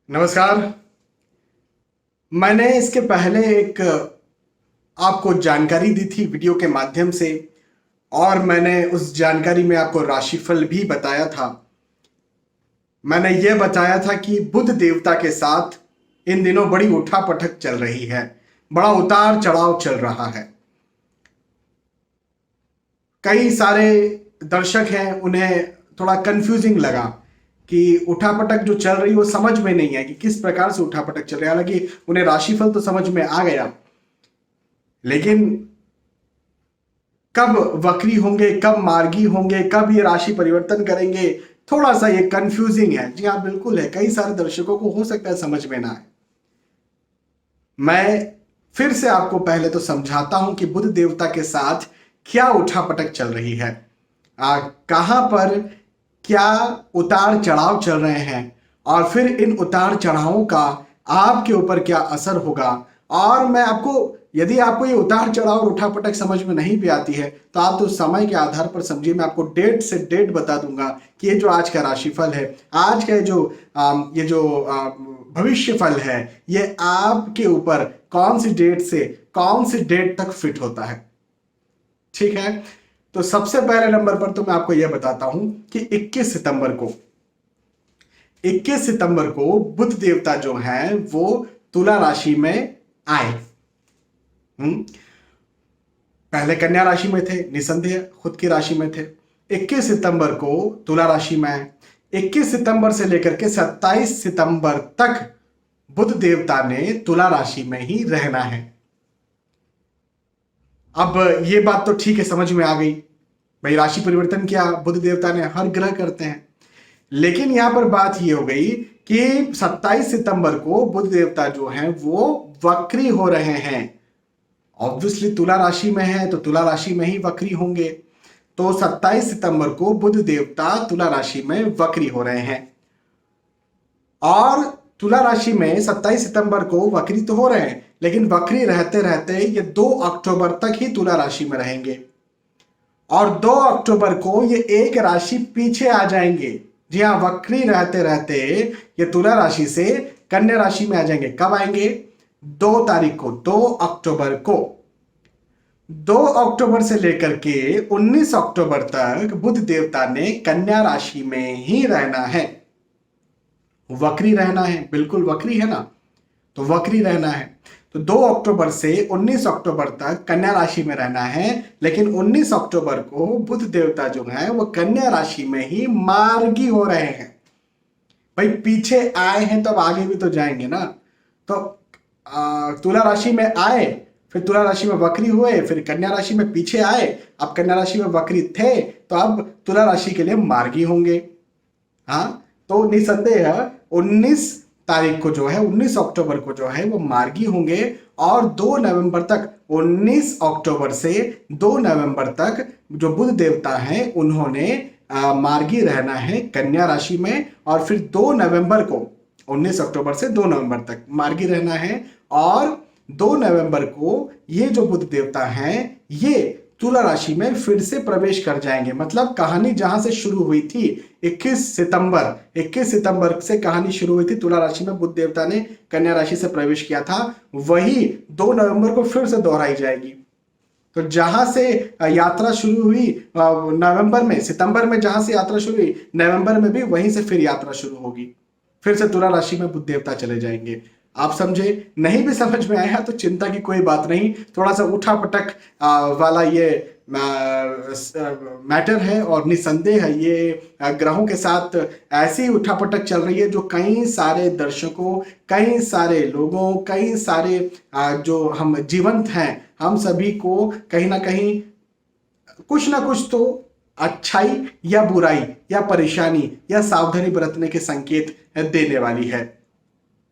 नमस्कार। मैंने इसके पहले एक आपको जानकारी दी थी वीडियो के माध्यम से, और मैंने उस जानकारी में आपको राशिफल भी बताया था। मैंने यह बताया था कि बुध देवता के साथ इन दिनों बड़ी उठापटक चल रही है, बड़ा उतार चढ़ाव चल रहा है। कई सारे दर्शक हैं, उन्हें थोड़ा कंफ्यूजिंग लगा कि उठापटक जो चल रही है वो समझ में नहीं है कि किस प्रकार से उठापटक चल रही है। हालांकि उन्हें राशिफल तो समझ में आ गया, लेकिन कब वक्री होंगे, कब मार्गी होंगे, कब ये राशि परिवर्तन करेंगे, थोड़ा सा ये कंफ्यूजिंग है। जी हाँ, बिल्कुल है। कई सारे दर्शकों को हो सकता है समझ में ना आए। मैं फिर से आपको पहले तो समझाता हूं कि बुध देवता के साथ क्या उठापटक चल रही है, कहां पर क्या उतार चढ़ाव चल रहे हैं, और फिर इन उतार चढ़ावों का आपके ऊपर क्या असर होगा। और मैं आपको, यदि आपको ये उतार चढ़ाव और उठापटक समझ में नहीं भी आती है तो आप तो समय के आधार पर समझिए। मैं आपको डेट से डेट बता दूंगा कि ये जो आज का राशिफल है, आज का ये जो भविष्यफल है, ये आपके ऊपर कौन सी डेट से कौन सी डेट तक फिट होता है। ठीक है, तो सबसे पहले नंबर पर तो मैं आपको यह बताता हूं कि 21 सितंबर को बुध देवता जो हैं वो तुला राशि में आए। पहले कन्या राशि में थे, निसंदेह खुद की राशि में थे। 21 सितंबर को तुला राशि में आए। 21 सितंबर से लेकर के 27 सितंबर तक बुध देवता ने तुला राशि में ही रहना है। अब ये बात तो ठीक है, समझ में आ गई भाई, राशि परिवर्तन क्या बुध देवता ने हर ग्रह करते हैं। लेकिन यहां पर बात ये हो गई कि 27 सितंबर को बुध देवता जो हैं वो वक्री हो रहे हैं। ऑब्वियसली तुला राशि में है तो तुला राशि में ही वक्री होंगे। तो 27 सितंबर को बुध देवता तुला राशि में वक्री हो रहे हैं, और तुला राशि में 27 सितंबर को वक्री तो हो रहे हैं, लेकिन वक्री रहते रहते ये 2 अक्टूबर तक ही तुला राशि में रहेंगे, और 2 अक्टूबर को ये एक राशि पीछे आ जाएंगे। जी हाँ, वक्री रहते रहते ये तुला राशि से कन्या राशि में आ जाएंगे। कब आएंगे? 2 तारीख को, 2 अक्टूबर को। 2 अक्टूबर से लेकर के 19 अक्टूबर तक बुध देवता ने कन्या राशि में ही रहना है, वक्री रहना है। बिल्कुल वक्री है ना, तो वक्री रहना है। तो 2 अक्टूबर से 19 अक्टूबर तक कन्या राशि में रहना है, लेकिन 19 अक्टूबर को बुध देवता जो है वो कन्या राशि में ही मार्गी हो रहे हैं। भाई पीछे आए हैं तो अब आगे भी तो जाएंगे ना। तो तुला राशि में आए, फिर तुला राशि में वक्री हुए, फिर कन्या राशि में पीछे आए, अब कन्या राशि में वक्री थे तो अब तुला राशि के लिए मार्गी होंगे। हाँ, तो निसंदेह 19 तारीख को जो है, 19 अक्टूबर को जो है वो मार्गी होंगे, और 2 नवंबर तक, 19 अक्टूबर से 2 नवंबर तक जो बुध देवता हैं उन्होंने मार्गी रहना है कन्या राशि में, और फिर 2 नवंबर को, 19 अक्टूबर से 2 नवंबर तक मार्गी रहना है, और 2 नवंबर को ये जो बुध देवता हैं ये तुला राशि में फिर से प्रवेश कर जाएंगे। मतलब कहानी जहां से शुरू हुई थी 21 सितंबर से कहानी शुरू हुई थी, तुला राशि में बुध देवता ने कन्या राशि से प्रवेश किया था, वही 2 नवंबर को फिर से दोहराई जाएगी। तो जहां से यात्रा शुरू हुई नवंबर में, सितंबर में जहां से यात्रा शुरू हुई, नवंबर में भी वहीं से फिर यात्रा शुरू होगी, फिर से तुला राशि में बुध देवता चले जाएंगे। आप समझे? नहीं भी समझ में आया तो चिंता की कोई बात नहीं, थोड़ा सा उठापटक वाला ये मैटर है, और निसंदेह है ये ग्रहों के साथ ऐसी उठापटक चल रही है जो कई सारे दर्शकों, कई सारे लोगों, कई सारे जो हम जीवंत हैं हम सभी को कहीं ना कहीं कुछ ना कुछ तो अच्छाई या बुराई या परेशानी या सावधानी बरतने के संकेत देने वाली है।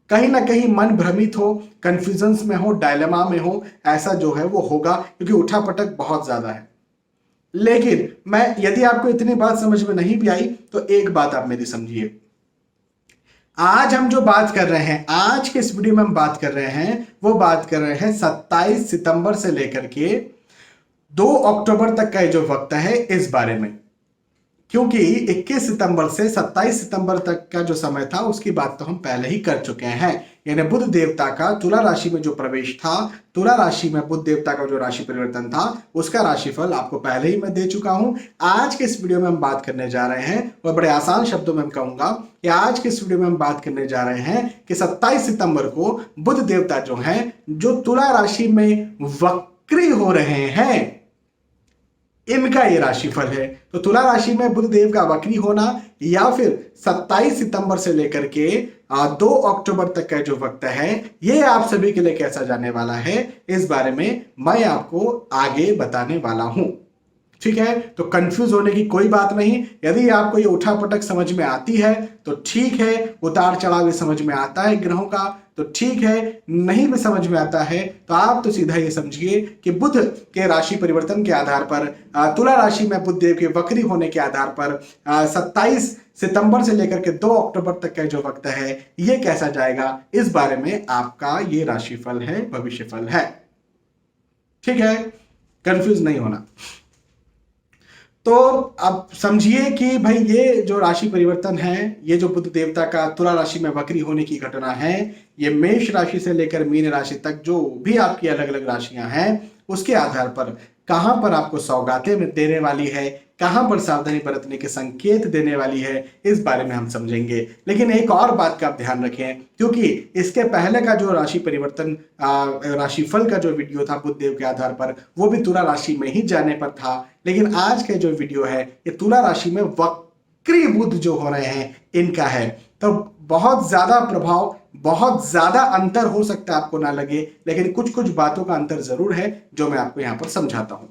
कहीं ना कहीं मन भ्रमित हो, कंफ्यूजन्स में हो, डायलेमा में हो, ऐसा जो है वो होगा, क्योंकि उठापटक बहुत ज्यादा है। लेकिन मैं, यदि आपको इतनी बात समझ में नहीं भी आई तो एक बात आप मेरी समझिए। आज हम जो बात कर रहे हैं, आज के इस वीडियो में हम बात कर रहे हैं, वो बात कर रहे हैं 27 सितंबर से लेकर के 2 अक्टूबर तक का जो वक्त है इस बारे में। क्योंकि 21 सितंबर से 27 सितंबर तक का जो समय था उसकी बात तो हम पहले ही कर चुके हैं। यानी बुध देवता का तुला राशि में जो प्रवेश था, तुला राशि में बुध देवता का जो राशि परिवर्तन था, उसका राशिफल आपको पहले ही मैं दे चुका हूं। आज के इस वीडियो में हम बात करने जा रहे हैं, और बड़े आसान शब्दों में हम कहूंगा कि आज के इस वीडियो में हम बात करने जा रहे हैं कि 27 सितंबर को बुध देवता जो है, जो तुला राशि में वक्री हो रहे हैं, इनका ये राशिफल है। तो तुला राशि में बुध देव का वक्री होना या फिर 27 सितंबर से लेकर के 2 अक्टूबर तक का जो वक्त है, ये आप सभी के लिए कैसा जाने वाला है, इस बारे में मैं आपको आगे बताने वाला हूं। ठीक है, तो कंफ्यूज होने की कोई बात नहीं। यदि आपको ये उठापटक समझ में आती है तो ठीक है, उतार चढ़ाव समझ में आता है ग्रहों का तो ठीक है, नहीं भी समझ में आता है तो आप तो सीधा ये समझिए कि बुध के राशि परिवर्तन के आधार पर, तुला राशि में बुध देव के वक्री होने के आधार पर 27 सितंबर से लेकर के 2 अक्टूबर तक का जो वक्त है, ये कैसा जाएगा, इस बारे में आपका ये राशिफल है, भविष्यफल है। ठीक है, कंफ्यूज नहीं होना। तो अब समझिए कि भाई ये जो राशि परिवर्तन है, ये जो बुध देवता का तुला राशि में वक्री होने की घटना है, ये मेष राशि से लेकर मीन राशि तक जो भी आपकी अलग अलग राशियां हैं, उसके आधार पर कहां पर आपको सौगातें देने वाली है, कहां पर सावधानी बरतने के संकेत देने वाली है, इस बारे में हम समझेंगे। लेकिन एक और बात का आप ध्यान रखें, क्योंकि इसके पहले का जो राशि परिवर्तन राशिफल का जो वीडियो था बुध देव के आधार पर, वो भी तुला राशि में ही जाने पर था। लेकिन आज का जो वीडियो है, ये तुला राशि में वक्री बुध जो हो रहे हैं, इनका है। तो बहुत ज्यादा प्रभाव, बहुत ज्यादा अंतर हो सकता है, आपको ना लगे, लेकिन कुछ कुछ बातों का अंतर जरूर है जो मैं आपको यहां पर समझाता हूं।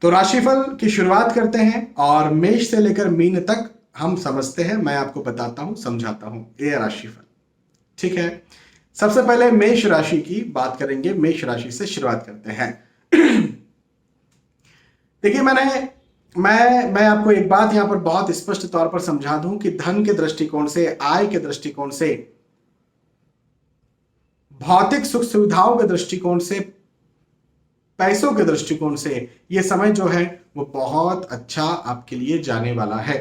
तो राशिफल की शुरुआत करते हैं और मेष से लेकर मीन तक हम समझते हैं। मैं आपको बताता हूं, समझाता हूं ये राशिफल। ठीक है, सबसे पहले मेष राशि की बात करेंगे। मेष राशि से शुरुआत करते हैं। देखिए, मैं आपको एक बात यहां पर बहुत स्पष्ट तौर पर समझा दूं कि धन के दृष्टिकोण से, आय के दृष्टिकोण से, भौतिक सुख सुविधाओं के दृष्टिकोण से, पैसों के दृष्टिकोण से यह समय जो है वो बहुत अच्छा आपके लिए जाने वाला है।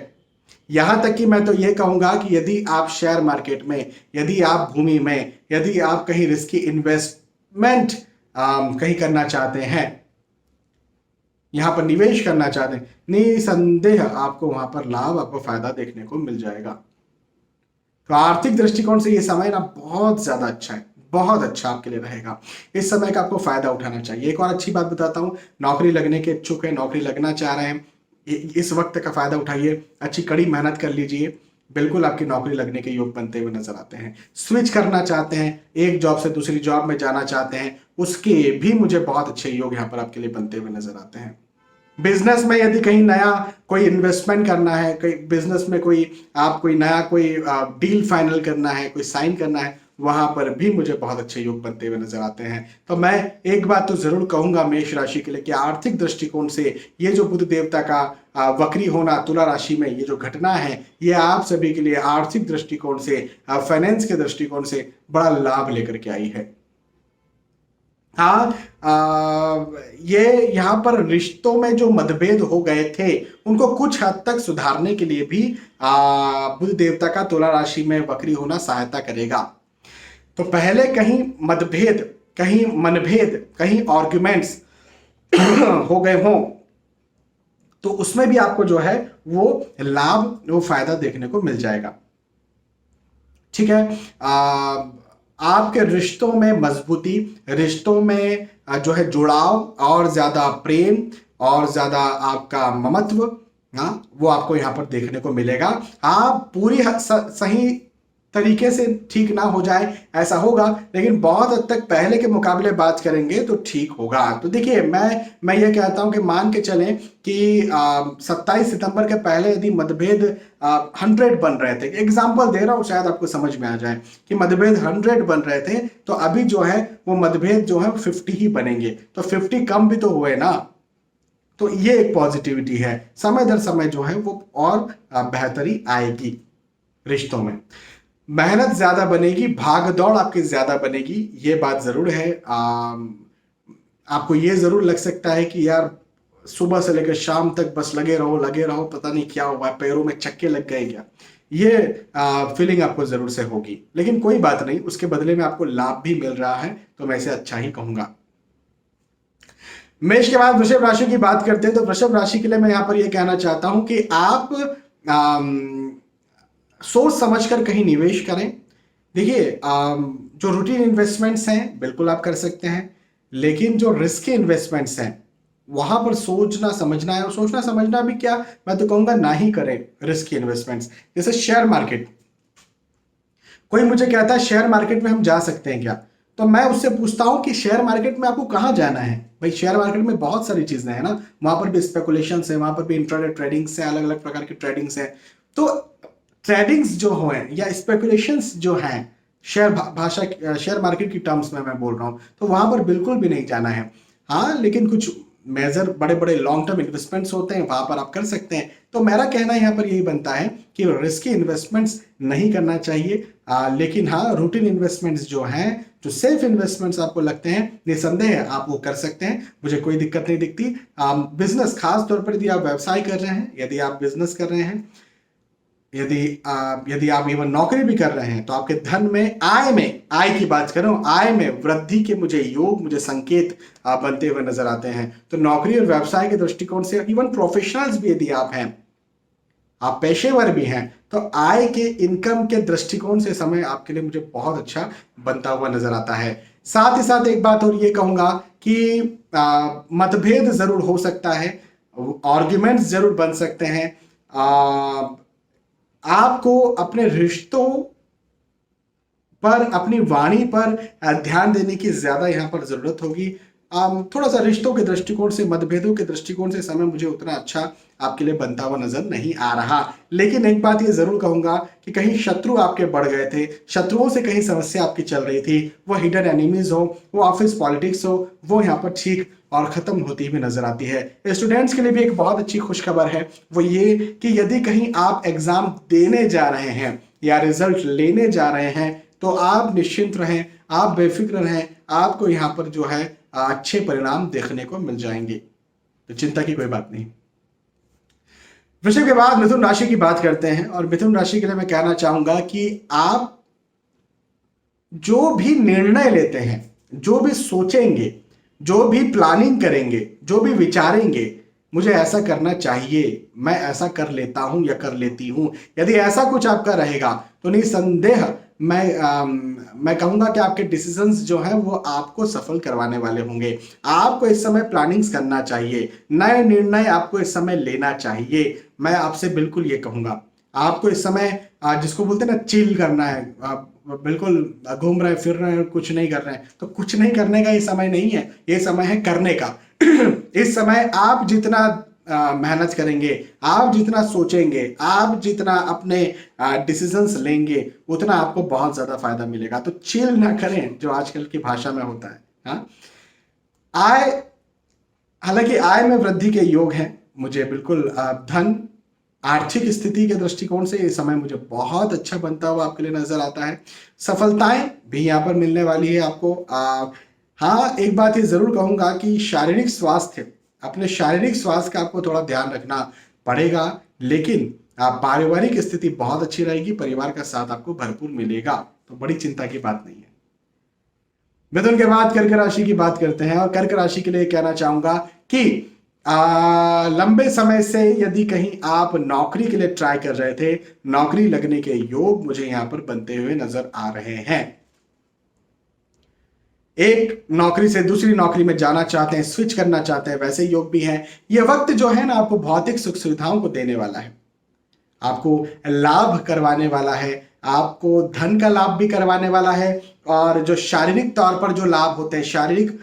यहां तक कि मैं तो यह कहूंगा कि यदि आप शेयर मार्केट में, यदि आप भूमि में, यदि आप कहीं रिस्की इन्वेस्टमेंट कहीं करना चाहते हैं, यहां पर निवेश करना चाहते हैं, निसंदेह आपको वहां पर लाभ, आपको फायदा देखने को मिल जाएगा। तो आर्थिक दृष्टिकोण से यह समय ना बहुत ज्यादा अच्छा है, बहुत अच्छा आपके लिए रहेगा। इस समय का आपको फायदा उठाना चाहिए। एक और अच्छी बात बताता हूं, नौकरी लगने के इच्छुक है, नौकरी लगना चाह रहे हैं, इस वक्त का फायदा उठाइए, अच्छी कड़ी मेहनत कर लीजिए, बिल्कुल आपकी नौकरी लगने के योग बनते हुए नजर आते हैं। स्विच करना चाहते हैं, एक जॉब से दूसरी जॉब में जाना चाहते हैं, उसके भी मुझे बहुत अच्छे योग यहां पर आपके लिए बनते हुए नजर आते हैं। बिजनेस में यदि कहीं नया कोई इन्वेस्टमेंट करना है, कोई बिजनेस में कोई नया डील फाइनल करना है, कोई साइन करना है, वहां पर भी मुझे बहुत अच्छे योग बनते हुए नजर आते हैं। तो मैं एक बात तो जरूर कहूंगा मेष राशि के लिए कि आर्थिक दृष्टिकोण से ये जो बुध देवता का वक्री होना तुला राशि में, ये जो घटना है, ये आप सभी के लिए आर्थिक दृष्टिकोण से, फाइनेंस के दृष्टिकोण से बड़ा लाभ लेकर के आई है। हाँ, ये यहाँ पर रिश्तों में जो मतभेद हो गए थे, उनको कुछ हद तक सुधारने के लिए भी बुध देवता का तुला राशि में वक्री होना सहायता करेगा। तो पहले कहीं मतभेद, कहीं मनभेद, कहीं आर्ग्यूमेंट्स हो गए हों, तो उसमें भी आपको जो है वो लाभ, वो फायदा देखने को मिल जाएगा। ठीक है, आपके रिश्तों में मजबूती, रिश्तों में जो है जुड़ाव, और ज्यादा प्रेम, और ज्यादा आपका ममत्व, वो आपको यहां पर देखने को मिलेगा। आप पूरी सही तरीके से ठीक ना हो जाए ऐसा होगा, लेकिन बहुत हद तक पहले के मुकाबले बात करेंगे तो ठीक होगा। तो देखिए, मैं ये कहता हूं कि मान के चलें कि 27 सितंबर के पहले यदि मतभेद 100 बन रहे थे, एग्जाम्पल दे रहा हूं शायद आपको समझ में आ जाए कि मतभेद 100 बन रहे थे, तो अभी जो है वो मतभेद जो है 50 ही बनेंगे। तो 50 कम भी तो हुए ना, तो ये एक पॉजिटिविटी है। समय दर समय जो है वो और बेहतरी आएगी रिश्तों में, मेहनत ज्यादा बनेगी, भाग दौड़ आपकी ज्यादा बनेगी, ये बात जरूर है। आपको ये जरूर लग सकता है कि यार सुबह से लेकर शाम तक बस लगे रहो, पता नहीं क्या हुआ, पैरों में चक्के लग गए क्या, ये फीलिंग आपको जरूर से होगी। लेकिन कोई बात नहीं, उसके बदले में आपको लाभ भी मिल रहा है, तो मैं इसे अच्छा ही कहूंगा। मेष के बाद वृषभ राशि की बात करते हैं, तो वृषभ राशि के लिए मैं यहां पर यह कहना चाहता हूं कि आप सोच समझकर कहीं निवेश करें। देखिए, जो रूटीन इन्वेस्टमेंट्स हैं बिल्कुल आप कर सकते हैं, लेकिन जो रिस्की इन्वेस्टमेंट्स हैं वहां पर सोचना समझना है, और सोचना समझना भी क्या, मैं तो कहूंगा ना ही करें रिस्की इन्वेस्टमेंट्स। जैसे शेयर मार्केट, कोई मुझे कहता है शेयर मार्केट में हम जा सकते हैं क्या, तो मैं उससे पूछता हूं कि शेयर मार्केट में आपको कहां जाना है। भाई शेयर मार्केट में बहुत सारी चीजें हैं ना, वहां पर भी स्पेकुलेशन है, वहां पर भी इंट्राडे ट्रेडिंग्स है, अलग अलग प्रकार की ट्रेडिंग्स है। तो ट्रेडिंग्स जो हो या स्पेकुलेशंस जो हैं, शेयर मार्केट की टर्म्स में मैं बोल रहा हूं, तो वहां पर बिल्कुल भी नहीं जाना है। हाँ, लेकिन कुछ मेजर बड़े बड़े लॉन्ग टर्म इन्वेस्टमेंट्स होते हैं, वहां पर आप कर सकते हैं। तो मेरा कहना यहाँ पर यही बनता है कि रिस्की इन्वेस्टमेंट्स नहीं करना चाहिए, लेकिन हाँ, रूटीन इन्वेस्टमेंट्स जो हैं, जो सेफ इन्वेस्टमेंट्स आपको लगते हैं, निसंदेह आप वो कर सकते हैं, मुझे कोई दिक्कत नहीं दिखती। बिजनेस, खास तौर पर यदि आप व्यवसाय कर रहे हैं, यदि आप बिजनेस कर रहे हैं, यदि आप इवन नौकरी भी कर रहे हैं, तो आपके धन में, आय की बात कर रहा हूं, आय में वृद्धि के मुझे योग, मुझे संकेत बनते हुए नजर आते हैं। तो नौकरी और व्यवसाय के दृष्टिकोण से, इवन प्रोफेशनल्स भी यदि आप हैं, आप पेशेवर भी हैं, तो आय के, इनकम के दृष्टिकोण से समय आपके लिए मुझे बहुत अच्छा बनता हुआ नजर आता है। साथ ही साथ एक बात और ये कहूंगा कि मतभेद जरूर हो सकता है, आर्ग्यूमेंट्स जरूर बन सकते हैं। आपको अपने रिश्तों पर, अपनी वाणी पर ध्यान देने की ज्यादा यहां पर जरूरत होगी। थोड़ा सा रिश्तों के दृष्टिकोण से, मतभेदों के दृष्टिकोण से समय मुझे उतना अच्छा आपके लिए बनता हुआ नजर नहीं आ रहा। लेकिन एक बात ये जरूर कहूंगा कि कहीं शत्रु आपके बढ़ गए थे, शत्रुओं से कहीं समस्या आपकी चल रही थी, वो हिडन एनिमीज हो, वो ऑफिस पॉलिटिक्स हो, वो यहाँ पर ठीक और खत्म होती हुई नजर आती है। स्टूडेंट्स के लिए भी एक बहुत अच्छी खुशखबर है, वो ये कि यदि कहीं आप एग्जाम देने जा रहे हैं या रिजल्ट लेने जा रहे हैं, तो आप निश्चिंत रहें, आप बेफिक्र रहें, आपको यहाँ पर जो है अच्छे परिणाम देखने को मिल जाएंगे, तो चिंता की कोई बात नहीं। वृषभ के बाद मिथुन राशि की बात करते हैं, और मिथुन राशि के लिए मैं कहना चाहूंगा कि आप जो भी निर्णय लेते हैं, जो भी सोचेंगे, जो भी प्लानिंग करेंगे, जो भी विचारेंगे, मुझे ऐसा करना चाहिए, मैं ऐसा कर लेता हूं या कर लेती हूं, यदि ऐसा कुछ आपका रहेगा, तो निसंदेह मैं कहूंगा कि आपके डिसीजंस जो हैं वो आपको सफल करवाने वाले होंगे। आपको इस समय प्लानिंग्स करना चाहिए, नए निर्णय आपको इस समय लेना चाहिए। मैं आपसे बिल्कुल ये कहूंगा, आपको इस समय जिसको बोलते हैं ना, चिल करना है, बिल्कुल घूम रहे हैं, फिर रहे हैं, कुछ नहीं कर रहे हैं, तो कुछ नहीं करने का ये समय नहीं है, ये समय है करने का। इस समय आप जितना मेहनत करेंगे, आप जितना सोचेंगे, आप जितना अपने डिसीजंस लेंगे, उतना आपको बहुत ज्यादा फायदा मिलेगा। तो चिल ना करें, जो आजकल की भाषा में होता है। हाँ, आय, हालांकि आय में वृद्धि के योग हैं, मुझे बिल्कुल धन, आर्थिक स्थिति के दृष्टिकोण से ये समय मुझे बहुत अच्छा बनता हुआ आपके लिए नजर आता है। सफलताएं भी यहाँ पर मिलने वाली है आपको। हाँ, एक बात ये जरूर कहूंगा कि शारीरिक स्वास्थ्य, अपने शारीरिक स्वास्थ्य का आपको थोड़ा ध्यान रखना पड़ेगा, लेकिन पारिवारिक स्थिति बहुत अच्छी रहेगी, परिवार का साथ आपको भरपूर मिलेगा, तो बड़ी चिंता की बात नहीं है। मिथुन के बाद कर्क राशि की बात करते हैं, और कर्क राशि के लिए कहना चाहूंगा कि लंबे समय से यदि कहीं आप नौकरी के लिए ट्राई कर रहे थे, नौकरी लगने के योग मुझे यहां पर बनते हुए नजर आ रहे हैं। एक नौकरी से दूसरी नौकरी में जाना चाहते हैं, स्विच करना चाहते हैं, वैसे योग भी हैं। यह वक्त जो है ना, आपको भौतिक सुख सुविधाओं को देने वाला है, आपको लाभ करवाने वाला है, आपको धन का लाभ भी करवाने वाला है, और जो शारीरिक तौर पर जो लाभ होते हैं, शारीरिक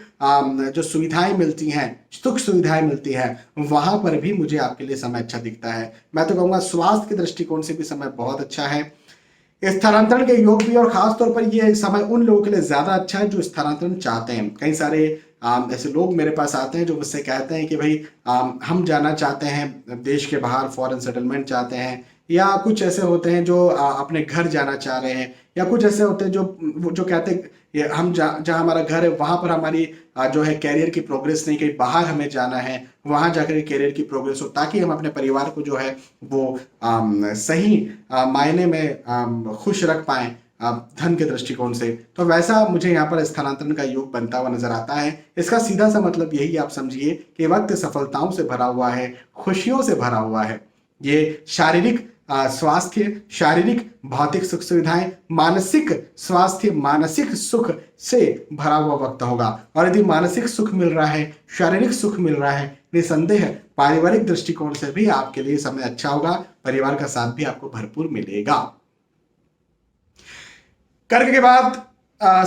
जो सुविधाएं मिलती हैं, सुख सुविधाएं मिलती हैं, वहां पर भी मुझे आपके लिए समय अच्छा दिखता है। मैं तो कहूंगा स्वास्थ्य के दृष्टिकोण से भी समय बहुत अच्छा है। स्थानांतरण के योग भी, और खास तौर पर यह समय उन लोगों के लिए ज्यादा अच्छा है जो स्थानांतरण चाहते हैं। कई सारे ऐसे लोग मेरे पास आते हैं जो मुझसे कहते हैं कि भाई हम जाना चाहते हैं देश के बाहर, फॉरेन सेटलमेंट चाहते हैं, या कुछ ऐसे होते हैं जो अपने घर जाना चाह रहे हैं, या कुछ ऐसे होते हैं जो कहते हैं हम जहाँ हमारा घर है वहां पर हमारी जो है कैरियर की प्रोग्रेस नहीं, कहीं बाहर हमें जाना है, वहां जाकर कैरियर की प्रोग्रेस हो, ताकि हम अपने परिवार को जो है वो सही मायने में खुश रख पाए धन के दृष्टिकोण से। तो वैसा मुझे यहाँ पर स्थानांतरण का योग बनता हुआ नजर आता है। इसका सीधा सा मतलब यही आप समझिए कि वक्त सफलताओं से भरा हुआ है, खुशियों से भरा हुआ है। ये शारीरिक स्वास्थ्य, शारीरिक भौतिक सुख सुविधाएं, मानसिक स्वास्थ्य, मानसिक सुख से भरा हुआ वक्त होगा। और यदि मानसिक सुख मिल रहा है, शारीरिक सुख मिल रहा है, निसंदेह पारिवारिक दृष्टिकोण से भी आपके लिए समय अच्छा होगा, परिवार का साथ भी आपको भरपूर मिलेगा। कर्क के बाद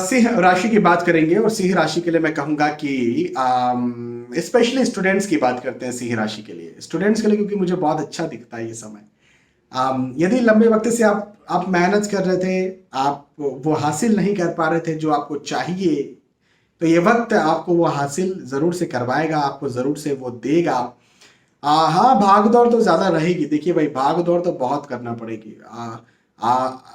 सिंह राशि की बात करेंगे, और सिंह राशि के लिए मैं कहूंगा कि स्पेशली स्टूडेंट्स की बात करते हैं। सिंह राशि के लिए, स्टूडेंट्स के लिए, क्योंकि मुझे बहुत अच्छा दिखता है ये समय। यदि लंबे वक्त से आप मेहनत कर रहे थे, आप वो हासिल नहीं कर पा रहे थे जो आपको चाहिए, तो ये वक्त आपको वो हासिल जरूर से करवाएगा, आपको जरूर से वो देगा। हाँ, भाग दौड़ तो ज्यादा रहेगी। देखिए भाई, भाग दौड़ तो बहुत करना पड़ेगी।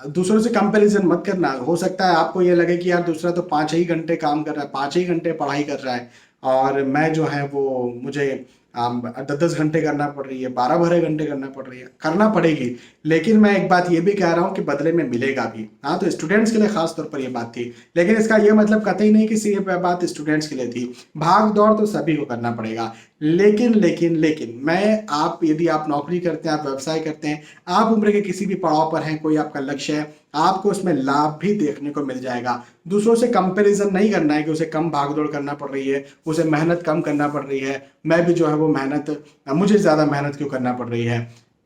दूसरों से कंपैरिजन मत करना। हो सकता है आपको ये लगे कि यार दूसरा तो 5 ही घंटे काम कर रहा है, 5 ही घंटे पढ़ाई कर रहा है, और मैं जो है वो मुझे 10-10 घंटे करना पड़ रही है, 12-12 घंटे करना पड़ रही है। करना पड़ेगी, लेकिन मैं एक बात ये भी कह रहा हूँ कि बदले में मिलेगा भी। हाँ, तो स्टूडेंट्स के लिए खास तौर पर ये बात थी, लेकिन इसका ये मतलब कतई नहीं कि ये बात स्टूडेंट्स के लिए थी। भाग दौड़ तो सभी को करना पड़ेगा, लेकिन लेकिन लेकिन यदि आप नौकरी करते हैं, आप व्यवसाय करते हैं, आप उम्र के किसी भी पड़ाव पर हैं, कोई आपका लक्ष्य है, आपको उसमें लाभ भी देखने को मिल जाएगा। दूसरों से कंपैरिजन नहीं करना है कि उसे कम भागदौड़ करना पड़ रही है, उसे मेहनत कम करना पड़ रही है, मैं भी जो है वो मुझे ज्यादा मेहनत क्यों करना पड़ रही है।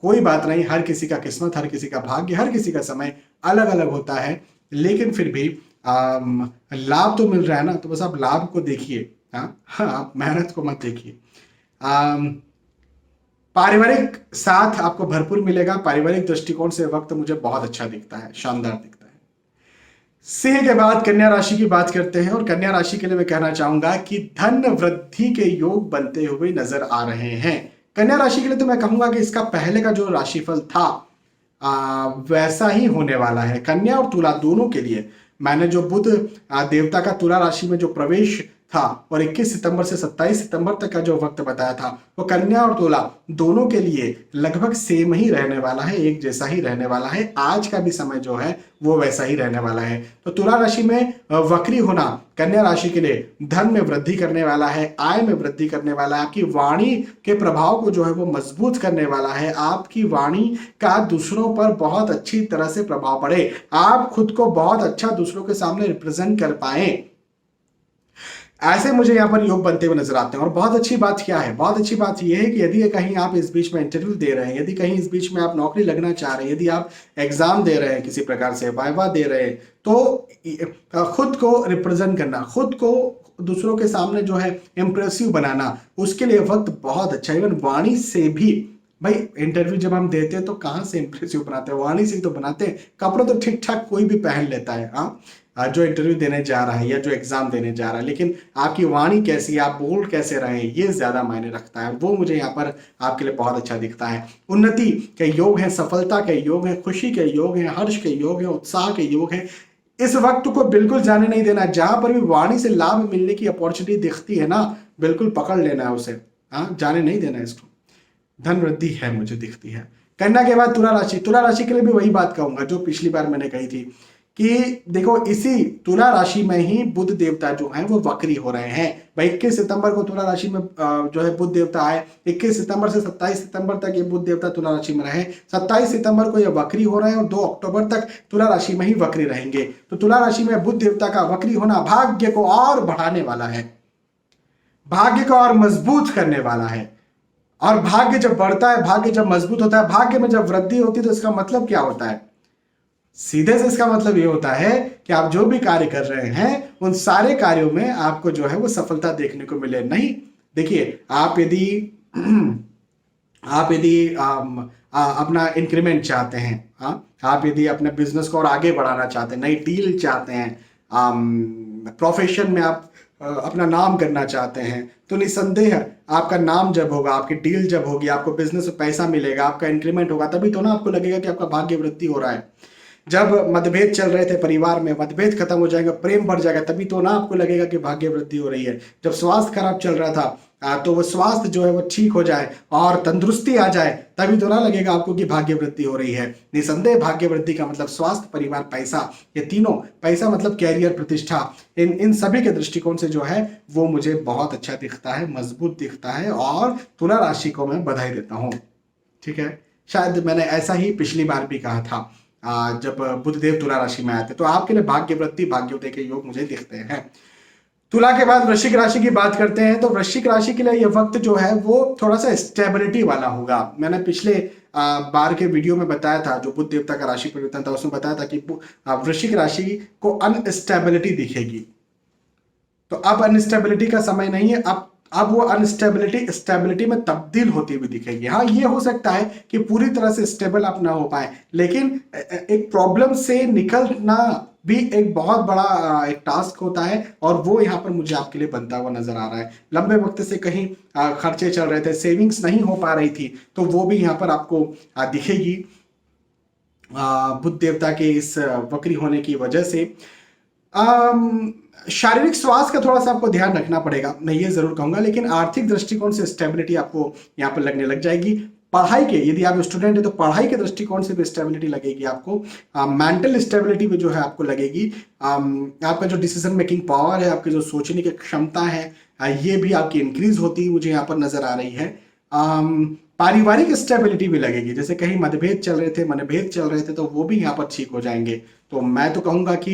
कोई बात नहीं, हर किसी का किस्मत, हर किसी का भाग्य, हर किसी का समय अलग अलग होता है, लेकिन फिर भी लाभ तो मिल रहा है ना, तो बस आप लाभ को देखिए। हाँ, आप मेहनत को मत देखिए। पारिवारिक साथ आपको भरपूर मिलेगा। पारिवारिक दृष्टिकोण से वक्त मुझे बहुत अच्छा दिखता है, शानदार दिखता है। सिंह के बाद कन्या राशि की बात करते हैं, और कन्या राशि के लिए मैं कहना चाहूंगा कि धन वृद्धि के योग बनते हुए नजर आ रहे हैं। कन्या राशि के लिए तो मैं कहूंगा कि इसका पहले का जो राशिफल था वैसा ही होने वाला है। कन्या और तुला दोनों के लिए मैंने जो बुध देवता का तुला राशि में जो प्रवेश था, और 21 सितंबर से 27 सितंबर तक का जो वक्त बताया था, वो कन्या और तुला दोनों के लिए लगभग सेम ही रहने वाला है, एक जैसा ही रहने वाला है। आज का भी समय जो है वो वैसा ही रहने वाला है। तो तुला राशि में वक्री होना कन्या राशि के लिए धन में वृद्धि करने वाला है, आय में वृद्धि करने वाला है, आपकी वाणी के प्रभाव को जो है वो मजबूत करने वाला है। आपकी वाणी का दूसरों पर बहुत अच्छी तरह से प्रभाव पड़े, आप खुद को बहुत अच्छा दूसरों के सामने रिप्रेजेंट कर पाए, ऐसे मुझे यहाँ पर योग बनते हुए नजर आते हैं। और बहुत अच्छी बात क्या है, बहुत अच्छी बात यह है कि यदि कहीं आप इस बीच में इंटरव्यू दे रहे हैं, यदि कहीं इस बीच में आप नौकरी लगना चाह रहे हैं, यदि आप एग्जाम दे रहे हैं, किसी प्रकार से वाइवा दे रहे हैं, तो खुद को रिप्रेजेंट करना, खुद को दूसरों के सामने जो है इंप्रेसिव बनाना, उसके लिए वक्त बहुत अच्छा है। इवन वाणी से भी, भाई इंटरव्यू जब हम देते हैं तो कहाँ से इंप्रेसिव बनाते हैं, वाणी से ही तो बनाते हैं। कपड़े तो ठीक ठाक कोई भी पहन लेता है, हाँ, जो इंटरव्यू देने जा रहा है या जो एग्जाम देने जा रहा है, लेकिन आपकी वाणी कैसी है, आप बोल कैसे रहे हैं, ये ज्यादा मायने रखता है। वो मुझे यहाँ पर आपके लिए बहुत अच्छा दिखता है। उन्नति के योग है, सफलता के योग है, खुशी के योग है, हर्ष के योग है, उत्साह के योग है। इस वक्त को बिल्कुल जाने नहीं देना। जहां पर भी वाणी से लाभ मिलने की अपॉर्चुनिटी दिखती है ना, बिल्कुल पकड़ लेना है उसे, हाँ, जाने नहीं देना इसको। धन वृद्धि है मुझे दिखती है। कन्या के बाद तुला राशि, तुला राशि के लिए भी वही बात कहूंगा जो पिछली बार मैंने कही थी कि देखो, इसी तुला राशि में ही बुध देवता जो हैं वो वक्री हो रहे हैं। भाई 21 सितंबर को तुला राशि में जो है बुध देवता आए, 21 सितंबर से 27 सितंबर तक ये बुध देवता तुला राशि में रहे, 27 सितंबर को ये वक्री हो रहे हैं, और 2 अक्टूबर तक तुला राशि में ही वक्री रहेंगे। तो तुला राशि में बुध देवता का वक्री होना भाग्य को और बढ़ाने वाला है, भाग्य को और मजबूत करने वाला है। और भाग्य जब बढ़ता है, भाग्य जब मजबूत होता है, भाग्य में जब वृद्धि होती है, तो इसका मतलब क्या होता है? सीधे से इसका मतलब ये होता है कि आप जो भी कार्य कर रहे हैं, उन सारे कार्यों में आपको जो है वो सफलता देखने को मिले। नहीं, देखिए, आप यदि अपना इंक्रीमेंट चाहते हैं, आप यदि अपने बिजनेस को और आगे बढ़ाना चाहते हैं, नई डील चाहते हैं, प्रोफेशन में आप अपना नाम करना चाहते हैं, तो निसंदेह आपका नाम जब होगा, आपकी डील जब होगी, आपको बिजनेस में पैसा मिलेगा, आपका इंक्रीमेंट होगा, तभी तो ना आपको लगेगा कि आपका भाग्य वृद्धि हो रहा है। जब मतभेद चल रहे थे परिवार में, मतभेद खत्म हो जाएगा, प्रेम बढ़ जाएगा, तभी तो ना आपको लगेगा कि भाग्य वृद्धि हो रही है। जब स्वास्थ्य खराब चल रहा था तो वो स्वास्थ्य जो है वो ठीक हो जाए और तंदुरुस्ती आ जाए, तभी तो ना लगेगा आपको कि भाग्य वृद्धि हो रही है। निसंदेह भाग्य वृद्धि का मतलब स्वास्थ्य, परिवार, पैसा, ये तीनों, पैसा मतलब कैरियर, प्रतिष्ठा, इन सभी के दृष्टिकोण से जो है वो मुझे बहुत अच्छा दिखता है, मजबूत दिखता है, और तुला राशि को मैं बधाई देता हूँ। ठीक है, शायद मैंने ऐसा ही पिछली बार भी कहा था जब बुधदेव तुला राशि में आए थे। तो आपके लिए भाग्य वृद्धि, भाग्योदय के योग मुझे दिखते हैं। तुला के बाद वृश्चिक राशि की बात करते हैं। तो वृश्चिक राशि के लिए यह वक्त जो है वो थोड़ा सा स्टेबिलिटी वाला होगा। मैंने पिछले बार के वीडियो में बताया था, जो बुध देवता का राशि परिवर्तन था, उसमें बताया था कि वृश्चिक राशि को अनस्टेबिलिटी दिखेगी। तो अब अनस्टेबिलिटी का समय नहीं है, अब वो अनस्टेबिलिटी स्टेबिलिटी में तब्दील होती हुई दिखेगी। हाँ, ये हो सकता है कि पूरी तरह से स्टेबल आप ना हो पाए, लेकिन एक प्रॉब्लम से निकलना भी एक बहुत बड़ा एक टास्क होता है, और वो यहाँ पर मुझे आपके लिए बनता हुआ नजर आ रहा है। लंबे वक्त से कहीं खर्चे चल रहे थे, सेविंग्स नहीं हो पा रही थी, तो वो भी यहाँ पर आपको दिखेगी बुध देवता के इस वक्री होने की वजह से। शारीरिक स्वास्थ्य का थोड़ा सा आपको ध्यान रखना पड़ेगा, मैं ये जरूर कहूंगा, लेकिन आर्थिक दृष्टिकोण से स्टेबिलिटी आपको यहाँ पर लगने लग जाएगी। पढ़ाई के, यदि आप स्टूडेंट है तो पढ़ाई के दृष्टिकोण से भी स्टेबिलिटी लगेगी आपको। मेंटल स्टेबिलिटी भी जो है आपको लगेगी। आपका जो डिसीजन मेकिंग पावर है, आपकी जो सोचने की क्षमता है, ये भी आपकी इंक्रीज होती मुझे यहाँ पर नजर आ रही है। पारिवारिक स्टेबिलिटी भी लगेगी, जैसे कहीं मनभेद चल रहे थे तो वो भी यहाँ पर ठीक हो जाएंगे। तो मैं तो कहूंगा कि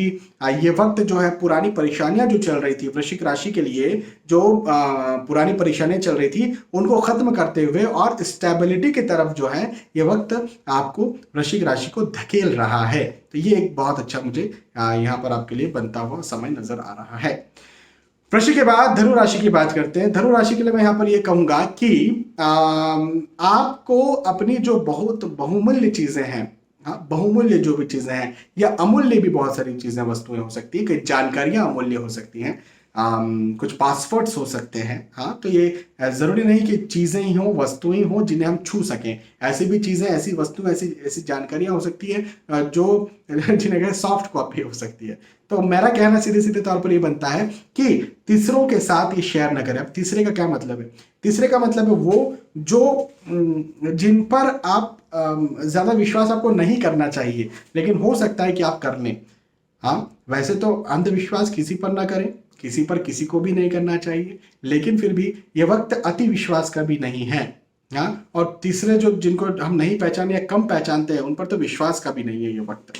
ये वक्त जो है, पुरानी परेशानियां जो चल रही थी वृश्चिक राशि के लिए, जो पुरानी परेशानियां चल रही थी, उनको खत्म करते हुए और स्टेबिलिटी की तरफ जो है ये वक्त आपको वृश्चिक राशि को धकेल रहा है। तो ये एक बहुत अच्छा मुझे यहाँ पर आपके लिए बनता हुआ समय नजर आ रहा है। वृश्चिक के बाद धनु राशि की बात करते हैं। धनु राशि के लिए मैं यहाँ पर ये कहूंगा कि आपको अपनी जो बहुत बहुमूल्य चीजें हैं, हाँ, बहुमूल्य जो भी चीजें हैं, या अमूल्य भी बहुत सारी चीजें, वस्तुएं हो सकती है, कई जानकारियां अमूल्य हो सकती हैं, कुछ पासवर्ड्स हो सकते हैं। हाँ, तो ये जरूरी नहीं कि चीजें ही हो, वस्तुएं हो जिन्हें हम छू सकें। ऐसी भी चीजें, ऐसी वस्तुएं, ऐसी जानकारियां हो सकती है जो जिन्हें सॉफ्ट कॉपी हो सकती है। तो मेरा कहना सीधे सीधे तौर पर ये बनता है कि तीसरों के साथ ये शेयर न करें। अब तीसरे का क्या मतलब है? तीसरे का मतलब है वो जो जिन पर आप ज्यादा विश्वास आपको नहीं करना चाहिए, लेकिन हो सकता है कि आप कर लें। हाँ, वैसे तो अंधविश्वास किसी पर ना करें, किसी पर किसी को भी नहीं करना चाहिए, लेकिन फिर भी ये वक्त अति विश्वास का भी नहीं है। हाँ, और तीसरे जो जिनको हम नहीं पहचाने या कम पहचानते हैं, उन पर तो विश्वास का भी नहीं है ये वक्त।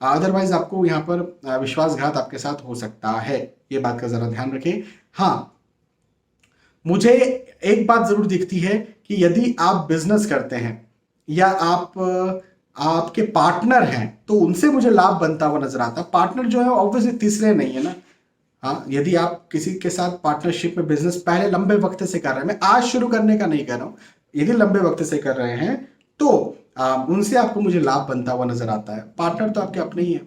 अदरवाइज आपको यहाँ पर विश्वासघात आपके साथ हो सकता है, ये बात का जरा ध्यान रखें। हाँ, मुझे एक बात जरूर दिखती है कि यदि आप बिजनेस करते हैं या आपके पार्टनर हैं, तो उनसे मुझे लाभ बनता हुआ नजर आता है। पार्टनर जो है ऑब्वियसली तीसरे नहीं है ना। हाँ, यदि आप किसी के साथ पार्टनरशिप में बिजनेस पहले लंबे वक्त से कर रहे हैं, मैं आज शुरू करने का नहीं कह रहा हूं, यदि लंबे वक्त से कर रहे हैं तो उनसे आपको मुझे लाभ बनता हुआ नजर आता है। पार्टनर तो आपके अपने ही है।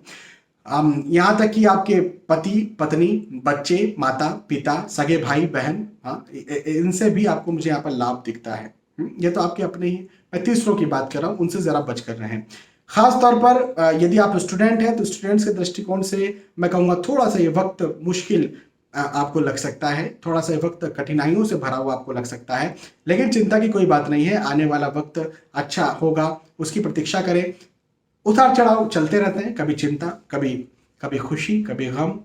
यहाँ तक कि आपके पति, पत्नी, बच्चे, माता, पिता, सगे भाई बहन, हाँ, इनसे भी आपको मुझे यहाँ पर लाभ दिखता है। ये तो आपके अपने ही। मैं तीसरों की बात कर रहा हूँ, उनसे जरा बच कर रहें। खास तौर पर यदि आप स्टूडेंट हैं तो स्टूडेंट्स के दृष्टिकोण से मैं कहूँगा थोड़ा सा ये वक्त मुश्किल आपको लग सकता है, थोड़ा सा वक्त कठिनाइयों से भरा हुआ आपको लग सकता है, लेकिन चिंता की कोई बात नहीं है। आने वाला वक्त अच्छा होगा, उसकी प्रतीक्षा करें। उतार चढ़ाव चलते रहते हैं, कभी चिंता, कभी खुशी, कभी गम,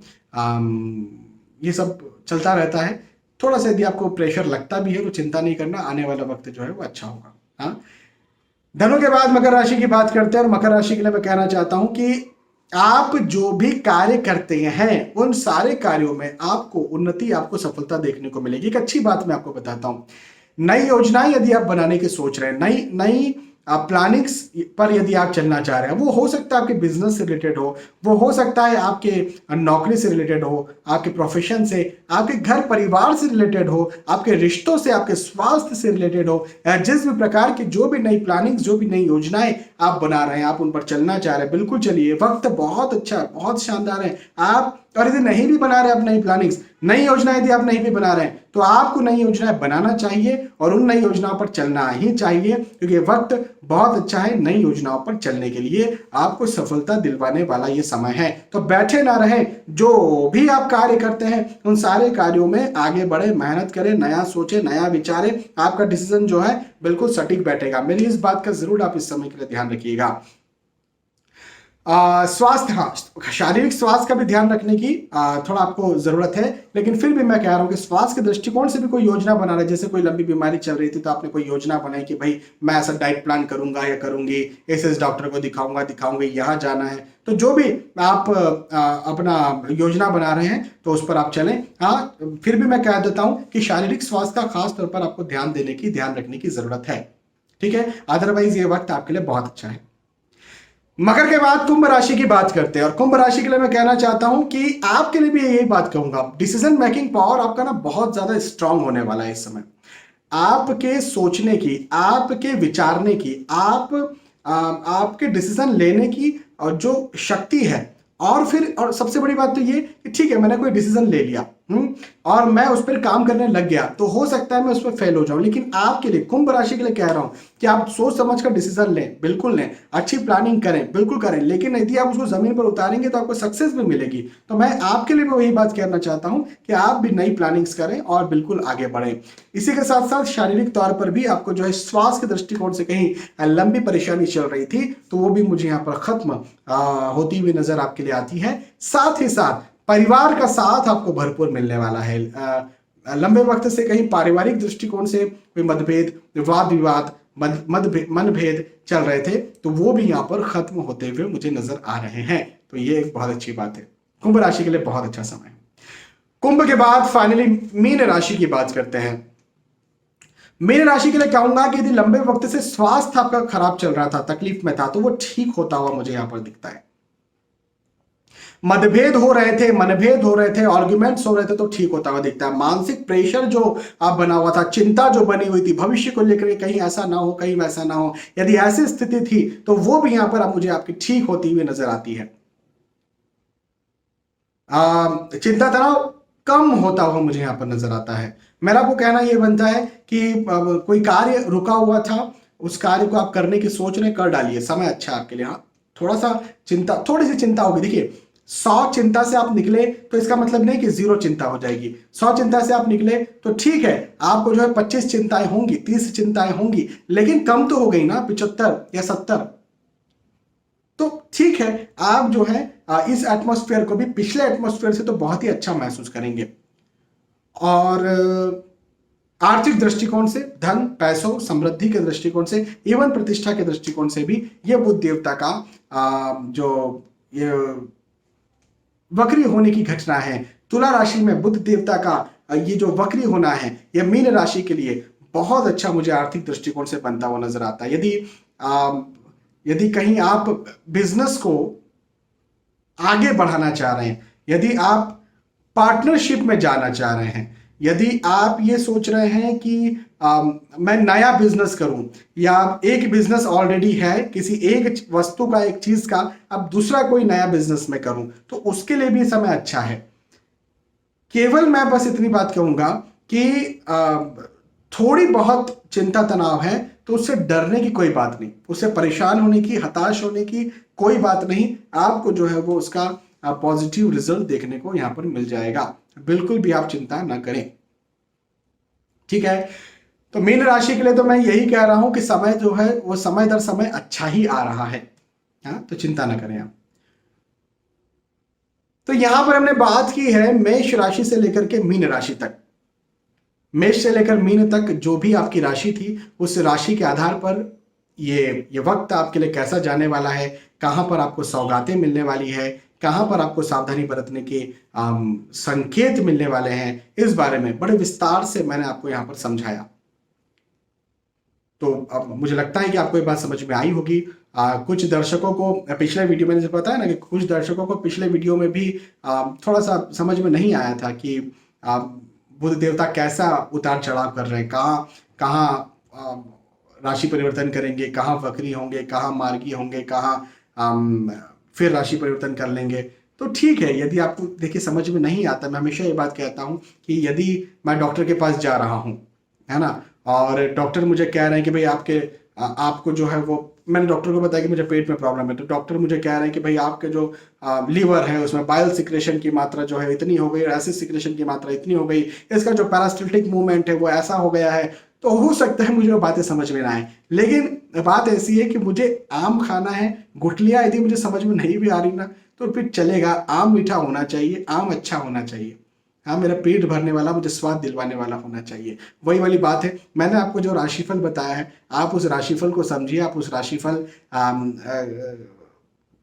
ये सब चलता रहता है। थोड़ा सा यदि आपको प्रेशर लगता भी है तो चिंता नहीं करना, आने वाला वक्त जो है वो अच्छा होगा। हाँ, धनु के बाद मकर राशि की बात करते हैं, और मकर राशि के लिए मैं कहना चाहता हूं कि आप जो भी कार्य करते हैं उन सारे कार्यों में आपको उन्नति, आपको सफलता देखने को मिलेगी। एक अच्छी बात मैं आपको बताता हूं, नई योजनाएं यदि आप बनाने की सोच रहे हैं, नई प्लानिंग्स पर यदि आप चलना चाह रहे हैं, वो हो सकता है आपके बिजनेस से रिलेटेड हो, वो हो सकता है आपके नौकरी से रिलेटेड हो, आपके प्रोफेशन से, आपके घर परिवार से रिलेटेड हो, आपके रिश्तों से, आपके स्वास्थ्य से रिलेटेड हो, जिस भी प्रकार की जो भी नई प्लानिंग्स, जो भी नई योजनाएं आप बना रहे हैं, आप उन पर चलना चाह रहे हैं, बिल्कुल चलिए। वक्त बहुत अच्छा, बहुत शानदार है। आप और यदि नहीं भी बना रहे आप नई प्लानिंग्स, नई योजना यदि आप नहीं भी बना रहे हैं तो आपको नई योजनाएं बनाना चाहिए और उन नई योजनाओं पर चलना ही चाहिए, क्योंकि वक्त बहुत अच्छा है नई योजनाओं पर चलने के लिए। आपको सफलता दिलवाने वाला ये समय है। तो बैठे ना रहे, जो भी आप कार्य करते हैं उन सारे कार्यों में आगे बढ़े, मेहनत करें, नया सोचे, नया विचारे, आपका डिसीजन जो है बिल्कुल सटीक बैठेगा। मेरी इस बात का जरूर आप इस समय के लिए ध्यान रखिएगा। स्वास्थ्य, हाँ, शारीरिक स्वास्थ्य का भी ध्यान रखने की थोड़ा आपको जरूरत है, लेकिन फिर भी मैं कह रहा हूं कि स्वास्थ्य के दृष्टिकोण से भी कोई योजना बना रहे, जैसे कोई लंबी बीमारी चल रही थी तो आपने कोई योजना बनाई कि भाई मैं ऐसा डाइट प्लान करूंगा या करूंगी, इस डॉक्टर को दिखाऊंगा, यहाँ जाना है। तो जो भी आप अपना योजना बना रहे हैं तो उस पर आप चलें। हाँ, फिर भी मैं कह देता हूं कि शारीरिक स्वास्थ्य का खास तौर पर आपको ध्यान रखने की जरूरत है। ठीक है, अदरवाइज ये वक्त आपके लिए बहुत अच्छा है। मकर के बाद कुंभ राशि की बात करते हैं, और कुंभ राशि के लिए मैं कहना चाहता हूं कि आपके लिए भी यही बात कहूंगा, डिसीजन मेकिंग पावर आपका ना बहुत ज्यादा स्ट्रांग होने वाला है इस समय। आपके सोचने की, आपके विचारने की, आपके डिसीजन लेने की और जो शक्ति है, और सबसे बड़ी बात तो ये कि ठीक है मैंने कोई डिसीजन ले लिया और मैं उस पर काम करने लग गया, तो हो सकता है मैं उस पर फेल हो जाऊं, लेकिन आपके लिए, कुंभ राशि के लिए कह रहा हूं कि आप सोच समझ कर डिसीजन लें, बिल्कुल लें, अच्छी प्लानिंग करें, बिल्कुल करें, लेकिन यदि आप उसको जमीन पर उतारेंगे तो आपको सक्सेस भी मिलेगी। तो मैं आपके लिए भी वही बात कहना चाहता हूं कि आप भी नई प्लानिंग्स करें और बिल्कुल आगे बढ़ें। इसी के साथ साथ शारीरिक तौर पर भी आपको जो है स्वास्थ्य के दृष्टिकोण से कहीं लंबी परेशानी चल रही थी तो वो भी मुझे यहाँ पर खत्म होती हुई नजर आपके लिए आती है। साथ ही साथ परिवार का साथ आपको भरपूर मिलने वाला है। लंबे वक्त से कहीं पारिवारिक दृष्टिकोण से कोई मतभेद, वाद विवाद, मनभेद चल रहे थे तो वो भी यहाँ पर खत्म होते हुए मुझे नजर आ रहे हैं। तो ये एक बहुत अच्छी बात है, कुंभ राशि के लिए बहुत अच्छा समय है। कुंभ के बाद फाइनली मीन राशि की बात करते हैं। मीन राशि के लिए कहूंगा कि यदि लंबे वक्त से स्वास्थ्य आपका खराब चल रहा था, तकलीफ में था, तो वो ठीक होता हुआ मुझे यहां पर दिखता है। मतभेद हो रहे थे, मनभेद हो रहे थे, आर्ग्यूमेंट्स हो रहे थे, तो ठीक होता हुआ दिखता है। मानसिक प्रेशर जो आप बना हुआ था, चिंता जो बनी हुई थी भविष्य को लेकर, कहीं ऐसा ना हो, कहीं वैसा ना हो, यदि ऐसी स्थिति थी तो वो भी यहां पर अब मुझे आपकी ठीक होती हुई नजर आती है। चिंता तनाव कम होता हुआ मुझे यहां पर नजर आता है। मेरा आपको कहना यह बनता है कि कोई कार्य रुका हुआ था, उस कार्य को आप करने की सोच रहे, कर डालिए, समय अच्छा है आपके लिए। हाँ, थोड़ी सी चिंता होगी। देखिए, 100 चिंता से आप निकले तो इसका मतलब नहीं कि 0 चिंता हो जाएगी। 100 चिंता से आप निकले तो ठीक है, आपको जो है 25 चिंताएं होंगी, 30 चिंताएं होंगी, लेकिन कम तो हो गई ना, 75 या 70। तो ठीक है, आप जो है इस एटमॉस्फेयर को भी पिछले एटमॉस्फेयर से तो बहुत ही अच्छा महसूस करेंगे। और आर्थिक दृष्टिकोण से, धन, पैसों, समृद्धि के दृष्टिकोण से, एवं प्रतिष्ठा के दृष्टिकोण से भी ये बुध देवता का जो ये वक्री होने की घटना है, तुला राशि में बुध देवता का ये जो वक्री होना है, ये मीन राशि के लिए बहुत अच्छा मुझे आर्थिक दृष्टिकोण से बनता हुआ नजर आता है। यदि कहीं आप बिजनेस को आगे बढ़ाना चाह रहे हैं, यदि आप पार्टनरशिप में जाना चाह रहे हैं, यदि आप ये सोच रहे हैं कि मैं नया बिजनेस करूं, या एक बिजनेस ऑलरेडी है किसी एक वस्तु का, एक चीज का, अब दूसरा कोई नया बिजनेस में करूं, तो उसके लिए भी समय अच्छा है। केवल मैं बस इतनी बात कहूंगा कि थोड़ी बहुत चिंता तनाव है तो उससे डरने की कोई बात नहीं, उससे परेशान होने की, हताश होने की कोई बात नहीं। आपको जो है वो उसका पॉजिटिव रिजल्ट देखने को यहां पर मिल जाएगा। बिल्कुल भी आप चिंता ना करें, ठीक है। तो मीन राशि के लिए तो मैं यही कह रहा हूं कि समय जो है वो समय दर समय अच्छा ही आ रहा है। हाँ, तो चिंता ना करें आप। तो यहां पर हमने बात की है मेष राशि से लेकर के मीन राशि तक। मेष से लेकर मीन तक जो भी आपकी राशि थी, उस राशि के आधार पर ये वक्त आपके लिए कैसा जाने वाला है, कहां पर आपको सौगातें मिलने वाली है, कहां पर आपको सावधानी बरतने के संकेत मिलने वाले हैं, इस बारे में बड़े विस्तार से मैंने आपको यहां पर समझाया। तो अब मुझे लगता है कि आपको ये बात समझ में आई होगी। कुछ दर्शकों को पिछले वीडियो में जैसे बताया ना कि कुछ दर्शकों को पिछले वीडियो में भी थोड़ा सा समझ में नहीं आया था कि बुध देवता कैसा उतार चढ़ाव कर रहे हैं, कहाँ राशि परिवर्तन करेंगे, कहाँ वक्री होंगे, कहाँ मार्गी होंगे, कहाँ फिर राशि परिवर्तन कर लेंगे। तो ठीक है। यदि आपको देखिए समझ में नहीं आता, मैं हमेशा ये बात कहता हूँ कि यदि मैं डॉक्टर के पास जा रहा हूँ, है ना, और डॉक्टर मुझे कह रहे हैं कि भाई आपको जो है वो, मैंने डॉक्टर को बताया कि मुझे पेट में प्रॉब्लम है, तो डॉक्टर मुझे कह रहे हैं कि भाई आपके जो लीवर है उसमें बाइल सिक्रेशन की मात्रा जो है इतनी हो गई, एसिड सिक्रेशन की मात्रा इतनी हो गई, इसका जो पैरास्टल्टिक मूवमेंट है वो ऐसा हो गया है, तो हो सकता है मुझे वो बातें समझ में ना आए। लेकिन बात ऐसी है कि मुझे आम खाना है, गुठलियाँ यदि मुझे समझ में नहीं भी आ रही ना तो फिर चलेगा, आम मीठा होना चाहिए, आम अच्छा होना चाहिए, हाँ मेरा पेट भरने वाला, मुझे स्वाद दिलवाने वाला होना चाहिए। वही वाली बात है, मैंने आपको जो राशिफल बताया है आप उस राशिफल को समझिए, आप उस राशिफल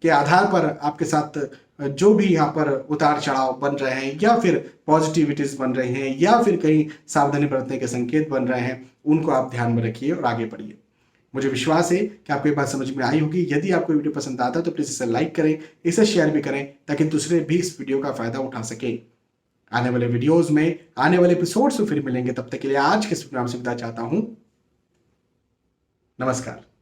के आधार पर आपके साथ जो भी यहाँ पर उतार चढ़ाव बन रहे हैं या फिर पॉजिटिविटीज बन रहे हैं या फिर कहीं सावधानी बरतने के संकेत बन रहे हैं, उनको आप ध्यान में रखिए और आगे बढ़िए। मुझे विश्वास है कि आपको ये बात समझ में आई होगी। यदि आपको वीडियो पसंद आता है तो प्लीज़ इसे लाइक करें, इसे शेयर भी करें ताकि दूसरे भी इस वीडियो का फायदा उठा सके। आने वाले वीडियोस में, आने वाले एपिसोड्स में फिर मिलेंगे। तब तक के लिए आज के इस प्रोग्राम से विदा चाहता हूं। नमस्कार।